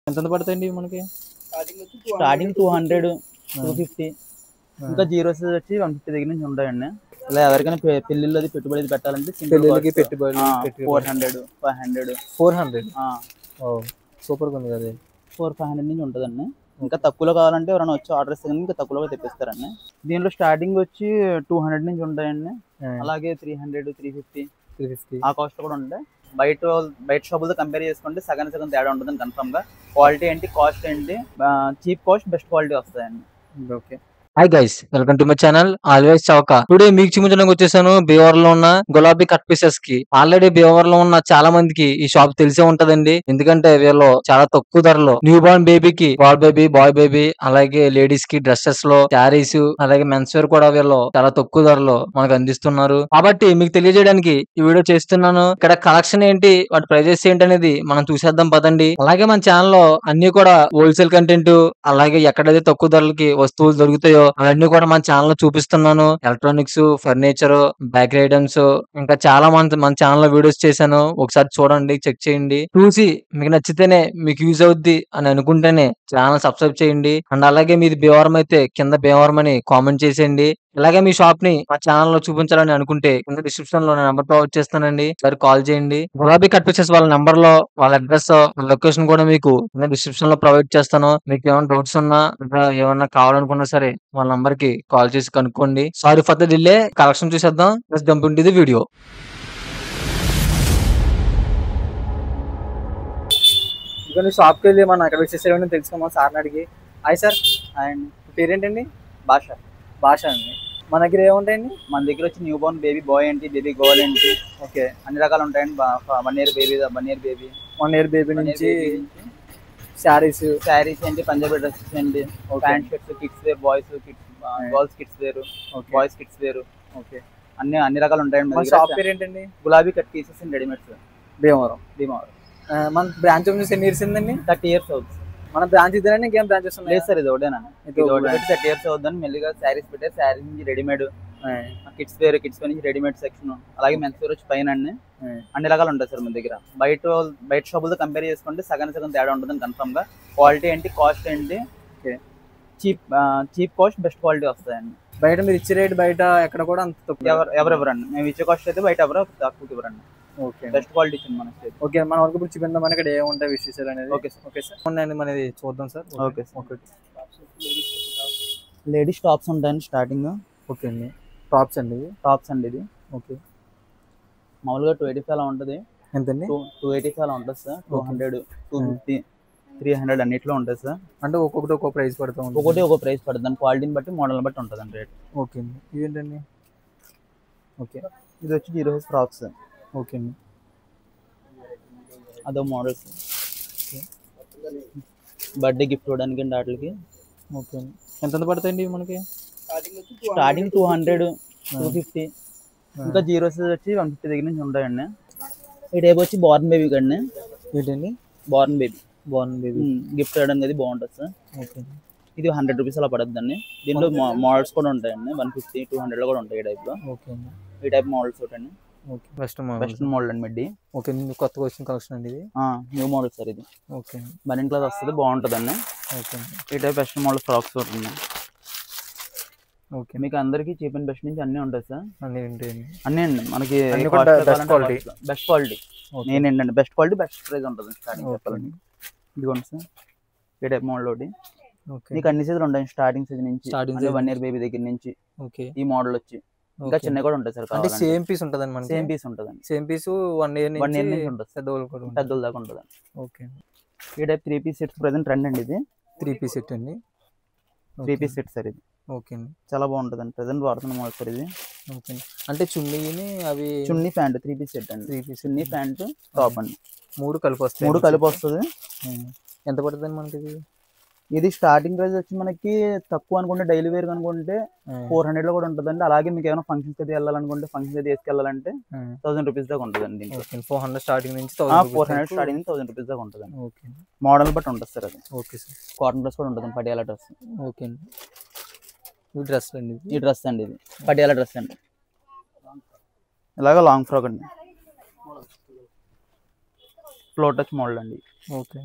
ఎంత పడతాయండి మనకి? స్టార్టింగ్ 200, 250 ఇంకా జీరోస్ వచ్చి 150 దగ్గర నుంచి ఉంటాయండి. ఇలా ఎవరికైనా పెళ్లిళ్ళు అది పెట్టుబడి పెట్టాలంటే పెళ్ళిళ్ళకి పెట్టుబడి 400, 500. 400 సూపర్ గా ఉంది కదా. 400-500 నుంచి ఉంటుందండి. ఇంకా తక్కువలో కావాలంటే ఎవరైనా వచ్చి ఆర్డర్ ఇస్తే ఇంకా తక్కువలో తెప్పిస్తారండి. దీంట్లో స్టార్టింగ్ వచ్చి 200 నుంచి ఉంటాయండి. అలాగే 300, 350 ఆ కాస్ట్ కూడా ఉంటాయి. బయట షాపులతో కంపేర్ చేసుకుంటే సగం తేడా ఉంటుంది కన్ఫర్మ్ గా. క్వాలిటీ ఏంటి, కాస్ట్ ఏంటి, చీప్ కాస్ట్ బెస్ట్ క్వాలిటీ వస్తాయండి. Okay. Hi guys, welcome to my channel always చౌక. టుడే మీకు చూపించడానికి వచ్చేసాను భీమవరం లో ఉన్న గులాబీ కట్ పీసెస్ కి. ఆల్రెడీ భీమవరం లో ఉన్న చాలా మందికి ఈ షాప్ తెలిసే ఉంటదండి. ఎందుకంటే వీళ్ళు చాలా తక్కువ ధరలో న్యూ బోర్న్ బేబీకి గర్ల్ బేబీ, బాయ్ బేబీ, అలాగే లేడీస్ కి డ్రెస్సెస్ లో శారీస్, అలాగే మెన్స్ వేర్ కూడా వీళ్ళు చాలా తక్కువ ధరలో మనకు అందిస్తున్నారు. కాబట్టి మీకు తెలియజేయడానికి ఈ వీడియో చేస్తున్నాను. ఇక్కడ కలెక్షన్ ఏంటి, వాటి ప్రైజెస్ ఏంటి అనేది మనం చూసేద్దాం పదండి. అలాగే మన ఛానల్ లో అన్ని కూడా హోల్సేల్ కంటెంట్, అలాగే ఎక్కడైతే తక్కువ ధరలకి వస్తువులు దొరుకుతాయో అవన్నీ కూడా మన ఛానల్ లో చూపిస్తున్నాను. ఎలక్ట్రానిక్స్, ఫర్నిచర్, బేకరీ ఐటమ్స్, ఇంకా చాలా మన ఛానల్ లో వీడియోస్ చేశాను. ఒకసారి చూడండి, చెక్ చేయండి. చూసి మీకు నచ్చితేనే, మీకు యూజ్ అవుద్ది అని అనుకుంటేనే ఛానల్ సబ్స్క్రైబ్ చేయండి. అండ్ అలాగే మీది భీమవరం అయితే కింద భీమవరం అని కామెంట్ చేసేయండి. ఇలాగే మీ షాప్ ని మా ఛానల్ లో చూపించాలని అనుకుంటే కింద డిస్క్రిప్షన్ లో నెంబర్ ప్రొవైడ్ చేస్తానండి, సరే కాల్ చేయండి. గులాబీ కట్ పీసెస్ వాళ్ళ నెంబర్ లో వాళ్ళ అడ్రస్, లొకేషన్ కూడా మీకు కింద డిస్క్రిప్షన్ లో ప్రొవైడ్ చేస్తాను. మీకు ఏమైనా డౌట్స్ ఉన్నా, ఏమన్నా కావాలనుకున్నా సరే వాళ్ళ నంబర్ కి కాల్ చేసి కనుక్కోండి. Sorry for the delay. Collection చూసేద్దాం. Just jump into the video. ఇక షాప్ కి వెళ్ళి మనం ఎక్కడ వచ్చేసేమని తెలుసుకోమా సార్ని అడిగి. Hi sir. అండ్ పేరేంటండి? భాష భాష అండి. మన దగ్గర ఏముంటాయండి? మన దగ్గర వచ్చి న్యూ బోర్న్ బేబీ బాయ్ ఏంటి, బేబీ గర్ల్ ఏంటి, ఓకే, అన్ని రకాలు ఉంటాయండి. 1 year బేబీ, 1 year బేబీ నుంచి శారీస్ ఏంటి, పంజాబీ డ్రెస్సెస్ ఏంటి, pant shirts, kids wear, boys kids, girls kids వేరు, బాయ్స్ కిడ్స్ వేరు, ఓకే, అన్ని రకాలు ఉంటాయండి. షాప్ పేరు ఏంటండి? Gulabi cut pieces and readymades, Bhimavaram. మన బ్రాంచ్ నుంచి ఎన్ని ఇయర్స్ అయిందండి? 30 years అవుతుంది. మన బ్రాంచ్ ఇద్దరండి, ఇంకేం బ్రాంచెస్ ఉన్నాయి? లేదు సార్, ఇది ఒకటేనండి. ఇది ఒకటి పెట్టి 30 years అవుతుందని మెల్లిగా శారీస్ పెట్టారు. శారీస్ నుంచి రెడీమేడ్, కిడ్స్ వేర్ నుంచి రెడీమేడ్ సెక్షన్, అలాగే మెన్స్ వేర్ వచ్చి పైన అన్ని రకాలు ఉంటాయి సార్ మన దగ్గర. బయట షాపులతో కంపేర్ చేసుకుంటే సగం తేడా ఉంటుంది కన్ఫర్మ్ గా. క్వాలిటీ ఏంటి, కాస్ట్ ఏంటి, చీప్ కాస్ట్ బెస్ట్ క్వాలిటీ వస్తాయండి. బయట మీరు ఇచ్చే రేట్ బయట ఎక్కడ కూడా అంత తక్కువ ఎవరెవరండి, మేము ఇచ్చే కాస్ట్ అయితే బయట ఎవరో తక్కువ ఇవ్వరండి. ఓకే, బెస్ట్ క్వాలిటీ ఇచ్చింది మనకి. ఓకే, మన వరకు ఇప్పుడు చూపిందామని ఇక్కడ ఏముంటాయి విశేషాలు అనేది. ఓకే సార్, ఓకే సార్, ఉన్నాయండి మనది చూద్దాం sir. Okay sir. Ladies tops ఉంటాయండి స్టార్టింగ్. ఓకే అండి, టాప్స్ అండి ఇది. ఓకే, మామూలుగా 285 అలా ఉంటుంది. ఎంతండి? 285 అలా ఉంటుంది సార్. 200, 250, 300 అన్నిట్లో ఉంటుంది సార్. అంటే ఒక్కొక్కటి ఒక్కో ప్రైస్ పడుతూ ఉంటుంది. ఒకటి ఒక ప్రైస్ పడుతుంది, దాని క్వాలిటీని బట్టి, మోడల్ని బట్టి ఉంటుంది అండి రేట్. ఓకే అండి, ఇదేంటండి? ఓకే, ఇది వచ్చి జీరో సైజ్ ఫ్రాక్స్. ఓకే అండి, అదో మోడల్స్, బర్త్డే గిఫ్ట్ ఇవ్వడానికి అండి వాటికి. ఓకే అండి, ఎంత పడతాయండి మనకి? స్టార్టింగ్ 200, 250 ఇంకా జీరో సైజ్ వచ్చి 150 దగ్గర నుంచి ఉంటాయండి. ఈ టైప్ వచ్చి బోర్న్ బేబీ కండి. ఏంటండి? బోర్న్ బేబీ గిఫ్ట్ ఇవ్వడానికి అది బాగుంటుంది సార్. ఓకే, ఇది 100 రూపీస్ అలా పడుతుందండి. దీంట్లో మోడల్స్ కూడా ఉంటాయండి, 150, 200 లో కూడా ఉంటాయి ఈ టైప్ లో. ఓకే అండి, ఈ టైప్ మోడల్స్ ఒకటండి. ఓకే, వెస్టర్న్ మోడల్ అండి మిడ్డీ. ఓకే, కొత్తగా వచ్చిన కలెక్షన్ అండి ఇది. న్యూ మోడల్ సార్ ఇది. ఓకే, బనియన్ క్లాత్ వస్తుంది, బాగుంటుందండి. ఓకే, ఈ టైప్ వెస్టర్న్ మోడల్ ఫ్రాక్స్ ఉంటుంది. ఓకే, మీకు అందరికి చీప్ అండ్ బెస్ట్ నుంచి అన్నీ ఉంటాయి సార్. అన్నీ అండి మనకి బెస్ట్ క్వాలిటీ. నేనేంటండి బెస్ట్ క్వాలిటీ బెస్ట్ ప్రైస్ ఉంటుంది స్టార్టింగ్ చెప్పాలండి. ఇదిగోండి సార్, ఈ టైప్ మోడల్ ఒకటి. మీకు అన్ని సైజులు ఉంటాయి స్టార్టింగ్ సైజ్ నుంచి, 1 year బేబీ దగ్గర నుంచి. ఈ మోడల్ వచ్చి ఇంకా చిన్న కూడా ఉంటాయి సార్. అంటే సేమ్ పీస్ ఉంటుందండి మనకి? సేమ్ పీస్ ఉంటుందండి. సేమ్ పీస్ 1 year నుంచి ఉంటుంది, పెద్దోళ్ళ దాకా ఉంటుందండి. ఓకే, ఈ type 3 piece sets present trend అండి. ఇది 3 piece సెట్ అండి. 3 piece సెట్ సార్ ఇది. ఓకే అండి, చాలా బాగుంటుందండి, ప్రెసెంట్ వాడుతున్న మోడల్ సార్ ఇది. ఓకే, అంటే చున్నీని అవి చున్నీ ప్యాంట్ 3 piece సెట్ అండి. 3 piece చున్నీ ప్యాంట్ టాప్ అండి, 3 కలిపి వస్తుంది. ఎంత పడుతుందండి మనకి ఇది? ఇది స్టార్టింగ్ ప్రైస్ వచ్చి మనకి తక్కువ అనుకుంటే, డైలీ వేర్ అనుకుంటే 400 లో కూడా ఉంటుందండి. అలాగే మీకు ఏమైనా ఫంక్షన్స్ అయితే వెళ్ళాలనుకుంటే, ఫంక్షన్స్ అయితే వేసుకెళ్ళాలంటే 1000 రూపీస్ దాకా ఉంటుందండి. 400 స్టార్టింగ్ నుంచి 400 స్టార్టింగ్ నుంచి 1000 రూపీస్ దాకా ఉంటుందండి. ఓకే, మోడల్ బట్టి ఉంటుంది సార్ అది. ఓకే సార్, కాటన్ డ్రెస్ కూడా ఉంటుంది, పటియాలా డ్రెస్. ఓకే అండి, ఈ డ్రెస్ అండి. ఈ డ్రెస్ అండి, ఇది పటియాలా డ్రెస్ అండి. ఇలాగ లాంగ్ ఫ్రాక్ అండి, ఫ్లో టచ్ మోడల్ అండి. ఓకే,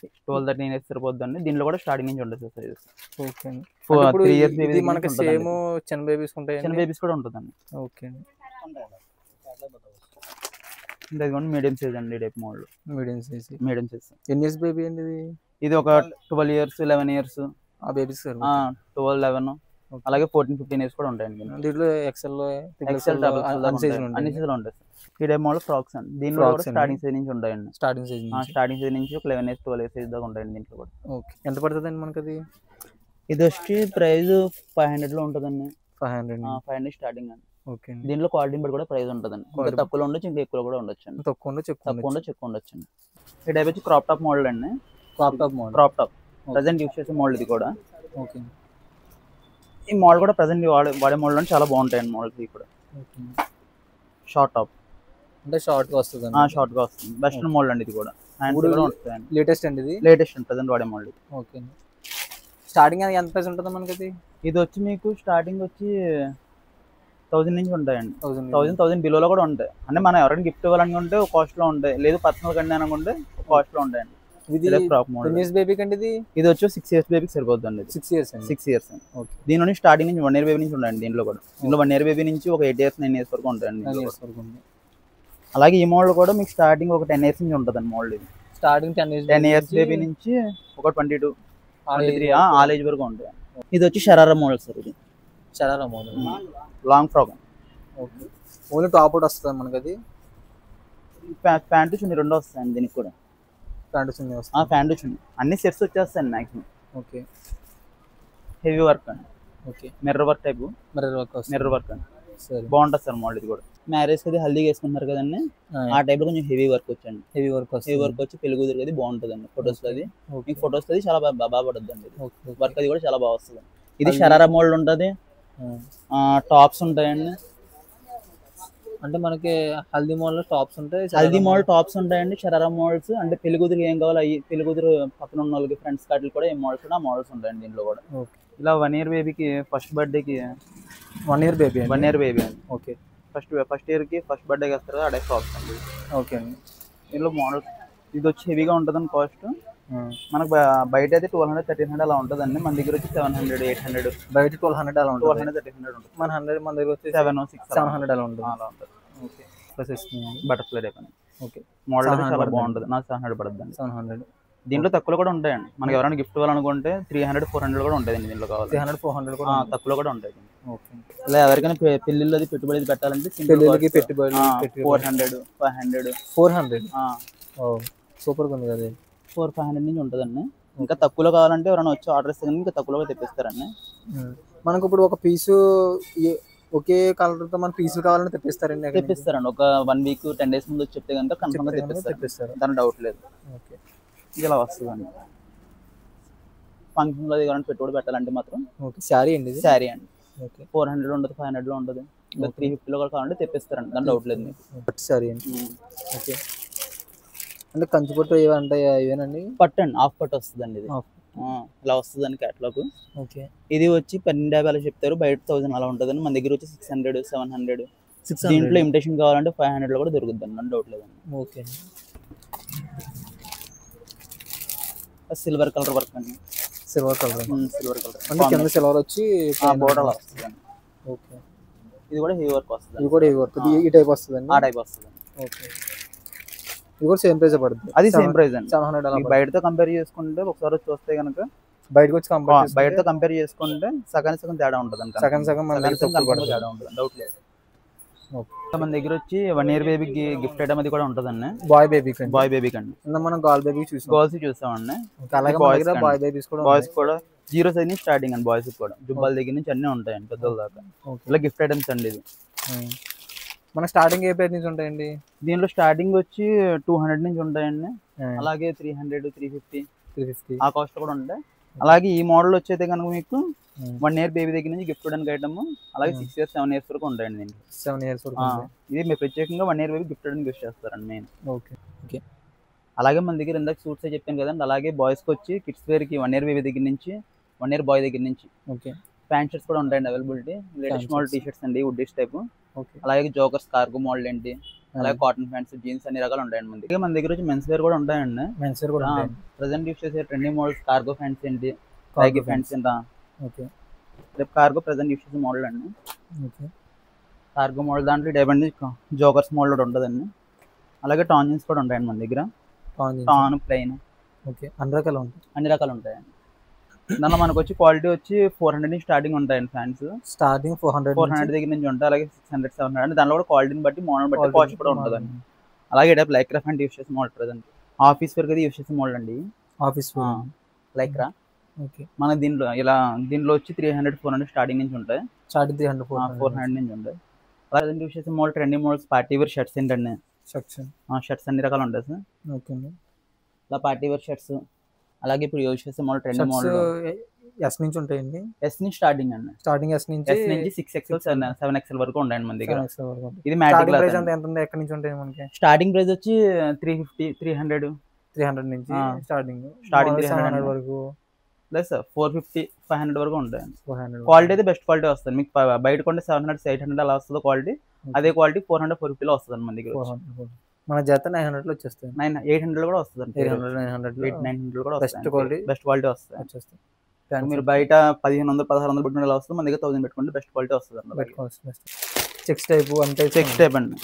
12-13 ఇయర్స్ సరిపోద్దండి. దీంట్లో కూడా స్టార్టింగ్ నుంచి ఉంటుంది సార్ సైజెస్. ఓకే అండి. అంటే ఇప్పుడు 3 ఇయర్స్ ఇది మనకి సేమ్ చిన్న బేబీస్ చిన్న ఉంటాయండి? బేబీస్ కూడా ఉంటుందండి. ఓకే అండి. ఇదిగోండి మీడియం సైజ్ అండి. ఈ type model medium size. Medium size. ఎన్ని ఇయర్స్ బేబీ అండి ఇది? ఇది ఒక 12 ఇయర్స్ 11 ఇయర్స్ ఆ బేబీస్ 12, 11 అలాగే 14, 15 ఇయర్స్ కూడా ఉంటాయండి. దీంట్లో ఎక్సెల్ అన్ని సైజులు ఉంటాయి. ఈ టైప్ మోడల్ ఫ్రాక్స్ అండి. దీంట్లో కూడా స్టార్టింగ్ సైజ్ నుంచి ఉంటాయండి. స్టార్టింగ్ సైజ్ నుంచి ఒక 11 ఇయర్స్ 12 ఇయర్స్ సైజ్ దాకా ఉంటాయండి దీంట్లో కూడా. ఓకే. ఎంత పడుతుందండి మనకి అది? ఇది వచ్చి ప్రైస్ 500 లో ఉంటుందండి. 500 స్టార్టింగ్ అండి. ఓకే. దీంట్లో క్వాలిటీని బట్టి కూడా ప్రైస్ ఉంటుందండి. ఇంకా తక్కువలో ఉండొచ్చు, ఇంకా ఎక్కువ కూడా ఉండొచ్చు అండి. తక్కువ ఉండొచ్చు అండి. ఈ టైప్ వచ్చి క్రాప్ టాప్ మోడల్ అండి. క్రాప్ టాప్ ప్రెసెంట్ యూస్ చేసే మోడల్ ఇది కూడా. ఓకే. ఈ మోడల్ కూడా ప్రెసెంట్ వాడే మోడల్ అని చాలా బాగుంటాయండి. మోడల్స్ ఇవి కూడా. షార్ట్ టాప్ అంటే షార్ట్ గా వస్తుంది. షార్ట్ గా వస్తుంది. వెస్ట్రన్ మోడల్ అండి ఇది కూడా. లేటెస్ట్ అండి ఇది? లేటెస్ట్ అండి ప్రెసెంట్ వాడే మోడల్. ఓకే. స్టార్టింగ్ ఎంత ప్రైస్ ఉంటుంది మనకి అది? ఇది వచ్చి మీకు స్టార్టింగ్ వచ్చి 1000 నుంచి ఉంటాయండి. 1000 బిలోలో కూడా ఉంటాయి. అంటే మనం ఎవరైనా గిఫ్ట్ ఇవ్వాలనుకుంటే ఒక కాస్ట్ లో ఉంటాయి, లేదు పర్సనల్ కండి అనుకుంటే ఒక కాస్ట్ లో ఉంటాయండి. బేబీ కండి ఇది వచ్చి 6 ఇయర్స్ బేబీకి సరిపోతుంది. 6 ఇయర్స్ అండి. దీనిలో స్టార్టింగ్ నుంచి 1 ఇయర్ బేబీ నుంచి ఉంటాయండి. దీంట్లో కూడా 1 ఇయర్ బేబీ నుంచి ఒక 8 ఇయర్స్ 9 ఇయర్స్ వరకు ఉంటాయండి. అలాగే ఈ మోడల్ కూడా మీకు స్టార్టింగ్ ఒక 10 ఇయర్స్ నుంచి ఉంటుందండి. మోడల్ ఇది స్టార్టింగ్ 10 ఇయర్స్ బేబీ నుంచి ఒక 22, 23 ఆల్ ఏజ్ వరకు ఉంటాయి. ఇది వచ్చి షరారా మోడల్ సార్. ఇది sharara model long frock. Okay. Only top out వస్తుంది మనకి అది? ప్యాంటు చున్నీ రెండు వస్తాయండి దీనికి కూడా. ప్యాంటు చున్నీ అన్ని సెట్స్ వచ్చేస్తాయండి మ్యాక్సిమం. ఓకే. హెవీ వర్క్ అండి. Okay. Mirror work type. Mirror work అండి. సరే, బాగుంటుంది సార్ మోడల్ ఇది కూడా. మ్యారేజ్ అది హల్దీగా వేసుకుంటారు కదండి, ఆ టైప్ లో కొంచెం హెవీ వర్క్ వచ్చండి. హెవీ వర్క్ వచ్చి పెళ్లి కూతురు అది బాగుంటుందండి. ఫొటోస్ లో అది మీకు ఫొటోస్ అది చాలా బాగా పడుతుంది అండి. వర్క్ అది కూడా చాలా బాగా వస్తుంది. ఇది షరారా మోడల్ ఉంటుంది. టాప్స్ ఉంటాయండి. అంటే మనకి హల్దీ మోడల్ టాప్స్ ఉంటాయి. హల్దీ మోడల్ టాప్స్ ఉంటాయండి. షరారా మోడల్స్ అంటే పెళ్లి కూతురు ఏం కావాలో అవి పెళ్లి కూతురు పక్కన ఉన్న వాళ్ళకి ఫ్రెండ్స్ కార్డులు కూడా ఏం మోడల్స్ కూడా మోడల్స్ ఉంటాయండి దీంట్లో కూడా. ఇలా 1 ఇయర్ బేబీకి ఫస్ట్ బర్త్డేకి 1 ఇయర్ బేబీ అండి. ఓకే. ఫస్ట్ ఇయర్కి ఫస్ట్ బర్త్డేకి వస్తారు కదా, అదే టాప్స్ అండి. ఓకే అండి. దీనిలో మోడల్స్ ఇది వచ్చి హెవీగా ఉంటుందండి. కాస్ట్ మనకు బయట అయితే 1200, 1300 అలా ఉంటుందండి. మన దగ్గర వచ్చి 700, 800. బయట 1200 అలా ఉంటుంది. 1200, 1300 ఉంటుంది. మన 100 మన దగ్గర వచ్చి 700 అలా ఉంటుంది. ఓకే. బటర్ఫ్లై టైప్ అండి. ఓకే. మోడల్ చాలా బాగుంటుంది. నాకు 700 పడుతుంది. 700. దీంట్లో తక్కువలో కూడా ఉంటాయండి. మనకి ఎవరైనా గిఫ్ట్ ఇవ్వాలనుకుంటే 300, 400 కూడా ఉంటాయండి. దీంట్లో కావాలి 300, 400 కూడా తక్కువలో కూడా ఉంటాయి. ఓకే. ఇలా ఎవరికైనా పెళ్లిళ్ళు అది పెట్టుబడి పెట్టాలంటే పెళ్లిళ్ళకి పెట్టుబడి 400, 500. 400. సూపర్ గా ఉంది కదా. 400-500 నుంచి ఉంటుందండి. ఇంకా తక్కువలో కావాలంటే ఎవరైనా వచ్చి ఆర్డర్ ఇస్తే ఇంకా తక్కువలో తెప్పిస్తారండి. మనకు ఇప్పుడు ఒక పీసు ఒకే కలర్ తో మన పీసులు కావాలంటే తెప్పిస్తారండి. ఒక 1 వీక్ 10 డేస్ ముందు చెప్తే కనుక కన్ఫర్మ్ గా తెప్పిస్తారు. దాని డౌట్ లేదు. ఓకే. ఇలా వస్తుందండి. ఫంక్షన్ లో ఎవరైనా పెట్టుబడి పెట్టాలంటే మాత్రం శారీ అండి. శారీ అండి. 400 ఉంటుంది, 500 లో ఉంటుంది, 350 లో కూడా కావాలంటే తెప్పిస్తారండి. దాని డౌట్ లేదు మీకు. శారీ అండి. ఓకే. అంటే కంచిపట్టు ఏమంటే ఇవేనండి? పట్టు అండి. హాఫ్ పట్టు వస్తుందండి. ఇది ఇలా వస్తుందండి క్యాటలాగ్. ఓకే. ఇది వచ్చి 1250 అలా చెప్తారు. బయట 1000 అలా ఉంటుందండి. మన దగ్గర వచ్చి 600, 700. దీంట్లో ఇమిటేషన్ కావాలంటే 500 లో కూడా దొరుకుతుందండి. దాని డౌట్ లేదండి. ఓకే. సిల్వర్ కలర్ వర్క్ అండి. సిల్వర్ కలర్ అంటే కింద సిల్వర్ వచ్చి బోర్డర్ వస్తుంది. ఓకే. ఇది కూడా హెవీ వర్క్ వస్తుంది. ఇది కూడా హెవీ వర్క్. ఈ టైప్ వస్తుందండి. ఆ టైప్ వస్తుంది. ఓకే. ఇది కూడా సేమ్ ప్రైస్ పడుతుంది. అది సేమ్ ప్రైస్ అండి. 700 అలా. బయటతో కంపేర్ చేసుకుంటే ఒకసారి చూస్తే కనుక బయటకు వచ్చి బయటతో కంపేర్ చేసుకుంటే సగం తేడా ఉంటుంది. సగం మన తేడా ఉంటుంది. డౌట్ లేదు. మన దగ్గర వచ్చి 1 ఇయర్ బేబీకి గిఫ్ట్ ఐటమ్ అది కూడా ఉంటుందండి. బాయ్ బేబీ కండి. మనం గర్ల్ బేబీ చూసామండి. బాయ్స్ కూడా 0 సైజ్ నుంచి స్టార్టింగ్ అండి. బాయ్స్ కూడా జుబ్బాల దగ్గర నుంచి అన్ని ఉంటాయండి పెద్దల దాకా. ఇలా గిఫ్ట్ ఐటమ్స్ అండి. ఇది మన స్టార్టింగ్ ఏ ప్రైస్ నుంచి ఉంటాయండి? దీంట్లో స్టార్టింగ్ వచ్చి 200 నుంచి ఉంటాయండి. అలాగే 300, 350 ఆ కాస్ట్ కూడా ఉంటాయి. అలాగే ఈ మోడల్ వచ్చేది కనుక మీకు 1 ఇయర్ బేబీ దగ్గర నుంచి గిఫ్ట్ ఇవ్వడానికి ఐటమ్ అలాగే 6 ఇయర్స్ 7 ఇయర్స్ వరకు ఉంటాయండి. దీనికి 7 ఇయర్స్ వరకు ఇది మీరు ప్రత్యేకంగా 1 ఇయర్ బేబీ గిఫ్ట్ ఇవ్వడానికి యూస్ చేస్తారండి మెయిన్. ఓకే. ఓకే. అలాగే మన దగ్గర ఇందాక సూట్స్ చెప్పాను కదండి. అలాగే బాయ్స్కి వచ్చి కిడ్స్ వేర్కి 1 ఇయర్ బేబీ దగ్గర నుంచి 1 ఇయర్ బాయ్ దగ్గర నుంచి ఓకే. ప్యాంట్ షర్ట్స్ కూడా ఉంటాయండి availability. Latest model T shirts అండి. వుడ్డిష్ టైప్ ఓకే. అలాగే జోకర్స్ కార్గో మోడల్ ఏంటి, అలాగే కాటన్ ప్యాంట్స్, జీన్స్ అన్ని రకాలు ఉంటాయండి మన దగ్గర. మన దగ్గర వచ్చి మెన్స్ వేర్ కూడా ఉంటాయండి. మెన్స్ వేర్ కూడా ఉంటాయండి. ప్రెసెంట్ యూస్ చేసే ట్రెండింగ్ మోడల్స్ కార్గో ప్యాంట్స్ ఏంటి, కార్గో టైగీ ప్యాంట్స్ ఏంటా. ఓకే. రేపు కార్గో ప్రెసెంట్ యూస్ చేసే మోడల్ అండి. ఓకే. కార్గో మోడల్ దాంట్లో డైమండ్ జోకర్స్ మోడల్ కూడా ఉంటుందండి. అలాగే టాన్ జీన్స్ కూడా ఉంటాయండి మన దగ్గర. Tan, plain, okay. అన్ని రకాలు ఉంటాయి. అన్ని రకాలు ఉంటాయండి. దానిలో మనకు వచ్చి క్వాలిటీ వచ్చి 400 నుంచి స్టార్టింగ్ ఉంటాయండి ఫ్యాన్స్. స్టార్టింగ్ 400 దగ్గర నుంచి ఉంటాయి. అలాగే 600, 700 అంటే దానిలో కూడా క్వాలిటీని బట్టి మోడల్ బట్టి కాస్ట్ కూడా ఉంటుందండి. అలాగే టైప్ లైక్రా ప్యాంట్ యూస్ చేసే model present office wear use చేసే మోడల్ అండి. Office lycra. ఓకే. మన దీంట్లో వచ్చి 300, 400 స్టార్టింగ్ నుంచి ఉంటాయి. స్టార్టింగ్ 300, 400 నుంచి ఉంటాయి. అలాగే యూస్ చేసే model trending models party wear shirts ఏంటండి. షర్ట్స్ అన్ని రకాలు ఉంటాయి సార్. ఓకే. ఇలా పార్టీ వేర్ షర్ట్స్. అలాగే ఇప్పుడు యూస్ చేసే మోడల్ ట్రెండింగ్ మోడల్ ఎస్ నుంచి ఉంటాయండి. ఎస్ నుంచి స్టార్టింగ్ అండి. స్టార్టింగ్ ఎస్ నుంచి 6XL, 7XL వరకు ఉంటాయండి మన దగ్గర. ఇది స్టార్టింగ్ ప్రైస్ ఎంత ఉంది? ఎక్కడి నుంచి ఉంటాయి మనకి? స్టార్టింగ్ ప్రైస్ వచ్చి 350, 300 నుంచి స్టార్టింగ్ 300 వరకు ప్లస్ 450, 500 వరకు ఉంటాయండి. క్వాలిటీ అయితే బెస్ట్ క్వాలిటీ వస్తుంది. మీకు బయట కొంటే 700, 800 అలా వస్తుంది క్వాలిటీ. అదే క్వాలిటీ 400, 450 లో వస్తుంది మన దగ్గర. మన జత 900 లో వచ్చేస్తాయి. 800 కూడా వస్తుంది. 900 కూడా బెస్ట్ క్వాలిటీ వస్తుంది. మీరు బయట 1500, 1600 పెట్టుకుంటే ఎలా వస్తుంది, మన దగ్గర 1000 పెట్టుకుంటే బెస్ట్ క్వాలిటీ వస్తుంది. చెక్స్ టైప్ అంటే చెక్స్ టైప్ అండి.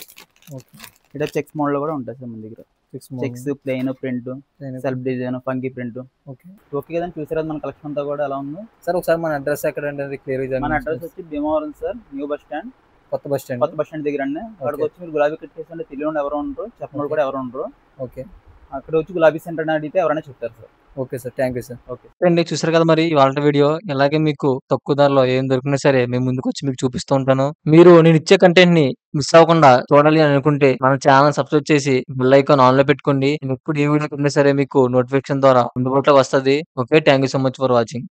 ఇట్లా చెక్స్ మోడల్ కూడా ఉంటాయి సార్ మన దగ్గర. Checks, plain, print, self design, funky print. Okay కదండి. చూసారా మన కలెక్షన్ అంతా కూడా ఎలా ఉంది సార్? ఒకసారి మన అడ్రస్ ఎక్కడ అంటే క్లియర్ గా. మన అడ్రస్ వచ్చి Bhimavaram sir, new bus stand, కొత్త బస్ స్టాండ్ దగ్గర అండి. అక్కడికి వచ్చి మీరు గులాబీ కట్ చేసి తెలియని ఎవరు ఉండరు, చెప్పిన కూడా ఎవరు ఉండరు. ఓకే. అక్కడ వచ్చి గులాబీ సెంటర్ అని అడిగితే ఎవరైనా చెప్తారు sir. Okay sir, thank you sir. Okay అండి, చూసారు కదా మరి ఇవాళ వీడియో. ఇలాగే మీకు తక్కువ ధరలో ఏం దొరికినా సరే మేము ముందుకు వచ్చి మీకు చూపిస్తూ ఉంటాను. మీరు నేను ఇచ్చే కంటెంట్ ని మిస్ అవ్వకుండా చూడాలి అని అనుకుంటే మన ఛానల్ సబ్స్క్రైబ్ చేసి బెల్ ఐకాన్ ఆన్ లో పెట్టుకోండి. ఎప్పుడు ఏ వీడియో ఉన్నా సరే మీకు నోటిఫికేషన్ ద్వారా అందుబాటులో వస్తుంది. Okay, thank you so much for watching.